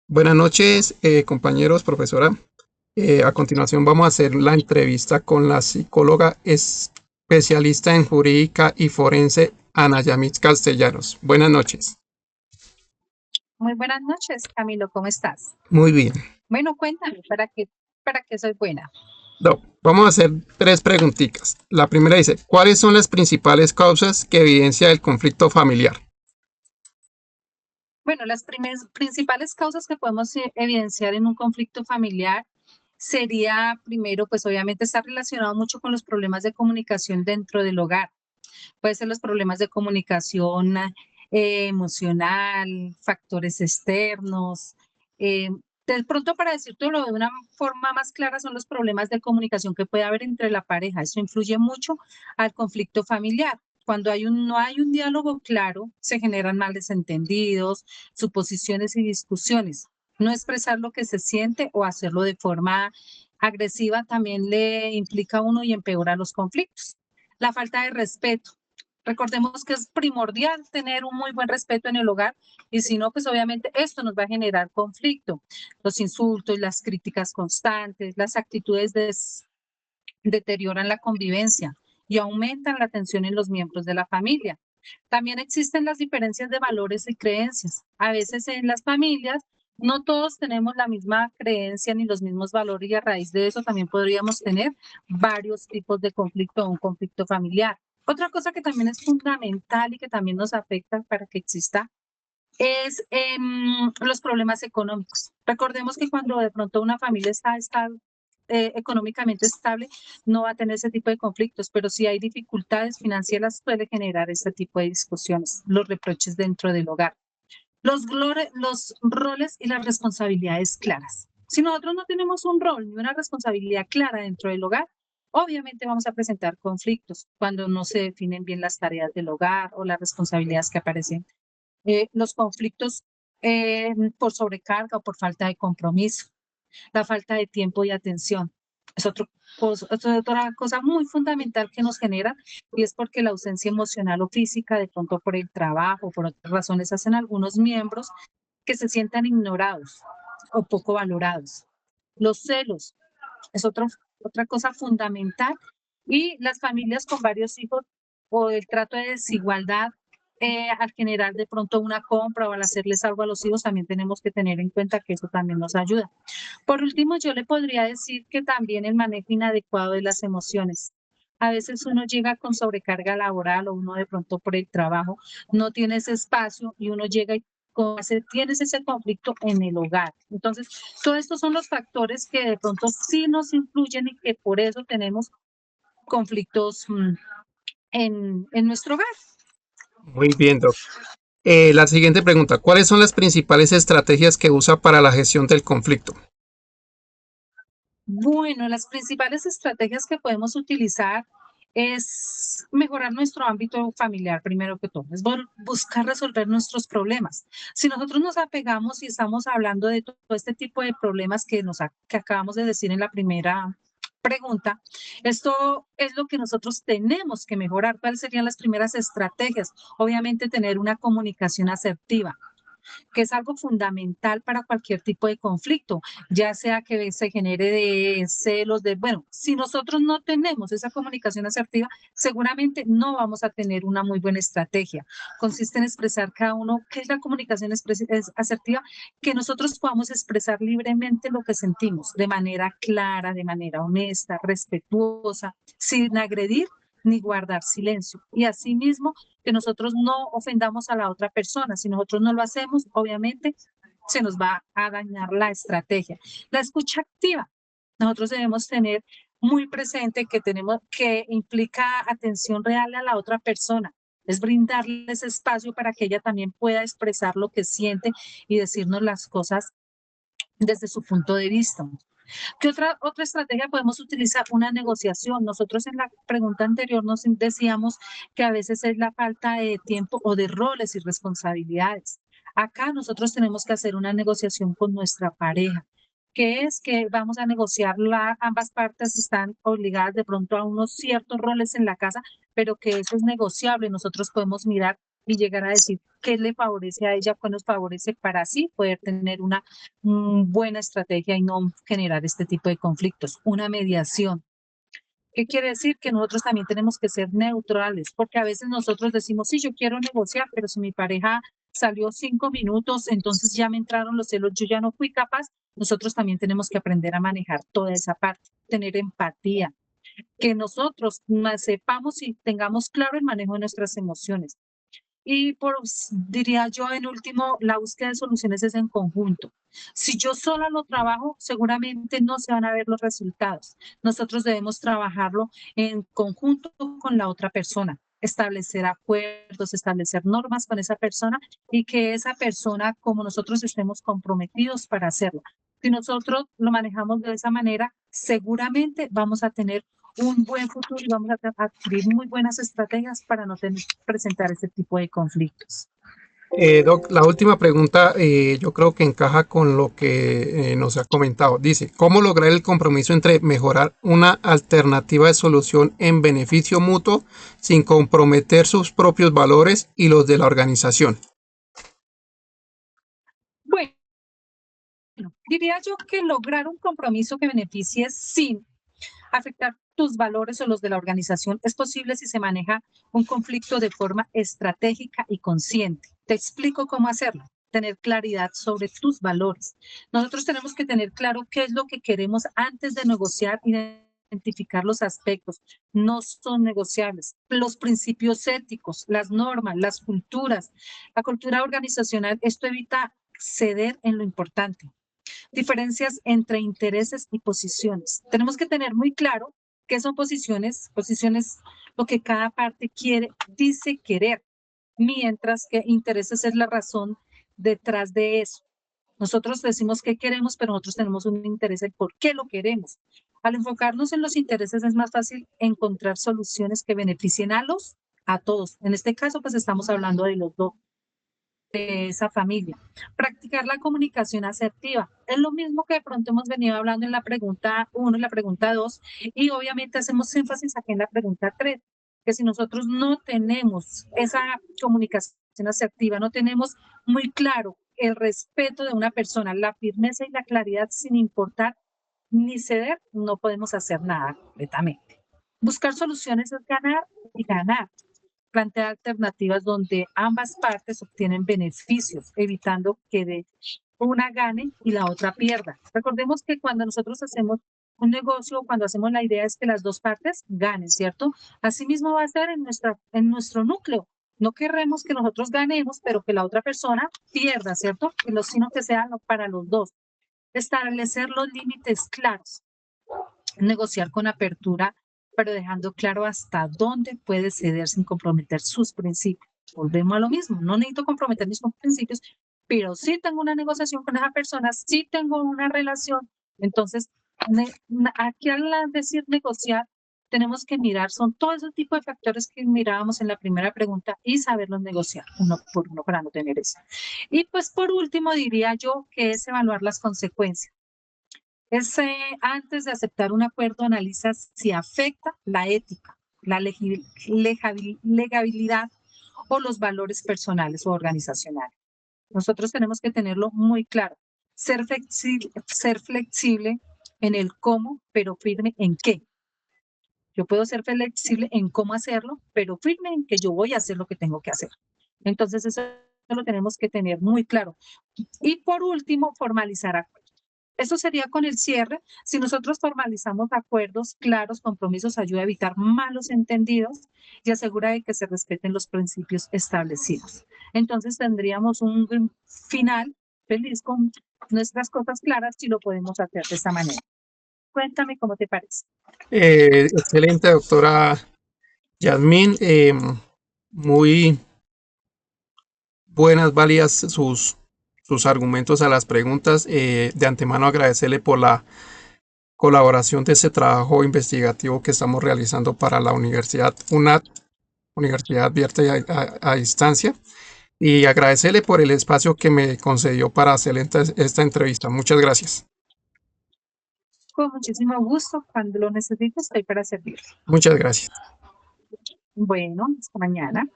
Buenas noches, compañeros, profesora. A continuación vamos a hacer la entrevista con la psicóloga especialista en jurídica y forense, Ana Yamit Castellanos. Buenas noches. Muy buenas noches, Camilo, ¿cómo estás? Muy bien. Bueno, cuéntame, ¿para qué soy buena? No, vamos a hacer tres preguntitas. La primera dice, ¿cuáles son las principales causas que evidencia el conflicto familiar? Bueno, las principales causas que podemos evidenciar en un conflicto familiar sería, primero, pues obviamente está relacionado mucho con los problemas de comunicación dentro del hogar. Puede ser los problemas de comunicación emocional, factores externos. eh, de pronto, para decírtelo de una forma más clara, son los problemas de comunicación que puede haber entre la pareja. Eso influye mucho al conflicto familiar. Cuando no hay un diálogo claro, se generan males entendidos, suposiciones y discusiones. No expresar lo que se siente o hacerlo de forma agresiva también le implica a uno y empeora los conflictos. La falta de respeto. Recordemos que es primordial tener un muy buen respeto en el hogar y si no, pues obviamente esto nos va a generar conflicto. Los insultos, las críticas constantes, las actitudes deterioran la convivencia y aumentan la tensión en los miembros de la familia. También existen las diferencias de valores y creencias. A veces en las familias no todos tenemos la misma creencia ni los mismos valores y a raíz de eso también podríamos tener varios tipos de conflicto o un conflicto familiar. Otra cosa que también es fundamental y que también nos afecta para que exista es los problemas económicos. Recordemos que cuando de pronto una familia está económicamente estable, no va a tener ese tipo de conflictos, pero si hay dificultades financieras, puede generar este tipo de discusiones, los reproches dentro del hogar, los roles y las responsabilidades claras. Si nosotros no tenemos un rol ni una responsabilidad clara dentro del hogar, obviamente vamos a presentar conflictos cuando no se definen bien las tareas del hogar o las responsabilidades que aparecen los conflictos por sobrecarga o por falta de compromiso, la falta de tiempo y atención. Es otra cosa muy fundamental que nos genera y es porque la ausencia emocional o física, de pronto por el trabajo, por otras razones, hacen algunos miembros que se sientan ignorados o poco valorados. Los celos es otra cosa fundamental y las familias con varios hijos o el trato de desigualdad al generar de pronto una compra o al hacerles algo a los hijos, también tenemos que tener en cuenta que eso también nos ayuda. Por último, yo le podría decir que también el manejo inadecuado de las emociones. A veces uno llega con sobrecarga laboral o uno de pronto por el trabajo no tiene ese espacio y uno llega y tienes ese conflicto en el hogar. Entonces, todos estos son los factores que de pronto sí nos influyen y que por eso tenemos conflictos en nuestro hogar. Muy bien, Doc. La siguiente pregunta, ¿cuáles son las principales estrategias que usa para la gestión del conflicto? Bueno, las principales estrategias que podemos utilizar es mejorar nuestro ámbito familiar, primero que todo, es buscar resolver nuestros problemas. Si nosotros nos apegamos y estamos hablando de todo este tipo de problemas que acabamos de decir en la primera pregunta, esto es lo que nosotros tenemos que mejorar. ¿Cuáles serían las primeras estrategias? Obviamente tener una comunicación asertiva que es algo fundamental para cualquier tipo de conflicto, ya sea que se genere de celos, bueno, si nosotros no tenemos esa comunicación asertiva, seguramente no vamos a tener una muy buena estrategia. Consiste en expresar cada uno, ¿qué es la comunicación asertiva? Que nosotros podamos expresar libremente lo que sentimos de manera clara, de manera honesta, respetuosa, sin agredir ni guardar silencio. Y asimismo, que nosotros no ofendamos a la otra persona. Si nosotros no lo hacemos, obviamente se nos va a dañar la estrategia. La escucha activa. Nosotros debemos tener muy presente que tenemos que implica atención real a la otra persona. Es brindarle ese espacio para que ella también pueda expresar lo que siente y decirnos las cosas desde su punto de vista. ¿Qué otra estrategia podemos utilizar? Una negociación. Nosotros en la pregunta anterior nos decíamos que a veces es la falta de tiempo o de roles y responsabilidades. Acá nosotros tenemos que hacer una negociación con nuestra pareja, que es que vamos a negociar, ambas partes están obligadas de pronto a unos ciertos roles en la casa, pero que eso es negociable. Nosotros podemos mirar y llegar a decir qué le favorece a ella, qué nos favorece para así poder tener una buena estrategia y no generar este tipo de conflictos. Una mediación. ¿Qué quiere decir? Que nosotros también tenemos que ser neutrales, porque a veces nosotros decimos, sí, yo quiero negociar, pero si mi pareja salió 5 minutos, entonces ya me entraron los celos, yo ya no fui capaz. Nosotros también tenemos que aprender a manejar toda esa parte, tener empatía, que nosotros más sepamos y tengamos claro el manejo de nuestras emociones. Y diría yo, en último, la búsqueda de soluciones es en conjunto. Si yo sola lo trabajo, seguramente no se van a ver los resultados. Nosotros debemos trabajarlo en conjunto con la otra persona, establecer acuerdos, establecer normas con esa persona y que esa persona, como nosotros estemos comprometidos para hacerlo. Si nosotros lo manejamos de esa manera, seguramente vamos a tener un buen futuro y vamos a adquirir muy buenas estrategias para no presentar este tipo de conflictos. Doc, la última pregunta yo creo que encaja con lo que nos ha comentado. Dice, ¿cómo lograr el compromiso entre mejorar una alternativa de solución en beneficio mutuo sin comprometer sus propios valores y los de la organización? Bueno, diría yo que lograr un compromiso que beneficie sin afectar tus valores o los de la organización es posible si se maneja un conflicto de forma estratégica y consciente. Te explico cómo hacerlo. Tener claridad sobre tus valores. Nosotros tenemos que tener claro qué es lo que queremos antes de negociar y identificar los aspectos. No son negociables. Los principios éticos, las normas, las culturas, la cultura organizacional, esto evita ceder en lo importante. Diferencias entre intereses y posiciones. Tenemos que tener muy claro qué son posiciones. Posiciones, lo que cada parte quiere, dice querer, mientras que intereses es la razón detrás de eso. Nosotros decimos qué queremos, pero nosotros tenemos un interés en por qué lo queremos. Al enfocarnos en los intereses es más fácil encontrar soluciones que beneficien a todos. En este caso, pues estamos hablando de los dos, de esa familia. Practicar la comunicación asertiva. Es lo mismo que de pronto hemos venido hablando en la pregunta 1 y la pregunta 2, y obviamente hacemos énfasis aquí en la pregunta 3, que si nosotros no tenemos esa comunicación asertiva, no tenemos muy claro el respeto de una persona, la firmeza y la claridad sin importar ni ceder, no podemos hacer nada completamente. Buscar soluciones es ganar y ganar. Plantea alternativas donde ambas partes obtienen beneficios, evitando que una gane y la otra pierda. Recordemos que cuando nosotros hacemos un negocio, cuando hacemos la idea es que las dos partes ganen, ¿cierto? Asimismo va a ser en nuestro núcleo. No queremos que nosotros ganemos, pero que la otra persona pierda, ¿cierto? Sino que sea para los dos. Establecer los límites claros, negociar con apertura, pero dejando claro hasta dónde puede ceder sin comprometer sus principios. Volvemos a lo mismo, no necesito comprometer mis principios, pero sí tengo una negociación con esa persona, sí tengo una relación. Entonces, aquí al decir negociar, tenemos que mirar, son todo ese tipo de factores que mirábamos en la primera pregunta y saberlos negociar uno por uno para no tener eso. Y pues por último diría yo que es evaluar las consecuencias. Antes de aceptar un acuerdo, analiza si afecta la ética, la legabilidad o los valores personales o organizacionales. Nosotros tenemos que tenerlo muy claro. Ser flexible en el cómo, pero firme en qué. Yo puedo ser flexible en cómo hacerlo, pero firme en que yo voy a hacer lo que tengo que hacer. Entonces, eso lo tenemos que tener muy claro. Y por último, formalizar acuerdos. Eso sería con el cierre. Si nosotros formalizamos acuerdos claros, compromisos, ayuda a evitar malos entendidos y asegura de que se respeten los principios establecidos. Entonces tendríamos un final feliz con nuestras cosas claras si lo podemos hacer de esta manera. Cuéntame cómo te parece. Excelente, doctora Yasmín. Muy buenas, válidas sus argumentos a las preguntas. De antemano agradecerle por la colaboración de ese trabajo investigativo que estamos realizando para la Universidad UNAD, Universidad Abierta y a Distancia, y agradecerle por el espacio que me concedió para hacer esta entrevista. Muchas gracias. Con muchísimo gusto. Cuando lo necesites, estoy para servirle. Muchas gracias. Bueno, hasta mañana.